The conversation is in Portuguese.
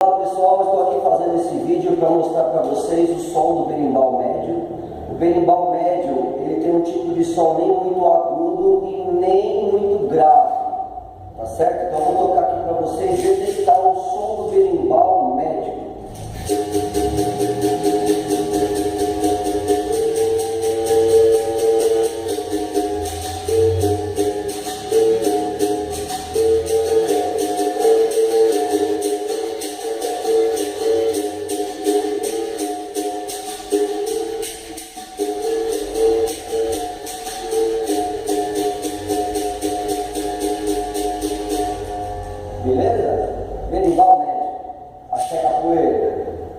Fala pessoal, estou aqui fazendo esse vídeo para mostrar para vocês o som do berimbau médio. O berimbau médio, ele tem um tipo de som nem muito agudo e nem muito grave, tá certo? Então eu vou tocar aqui para vocês ver o som do berimbau médio.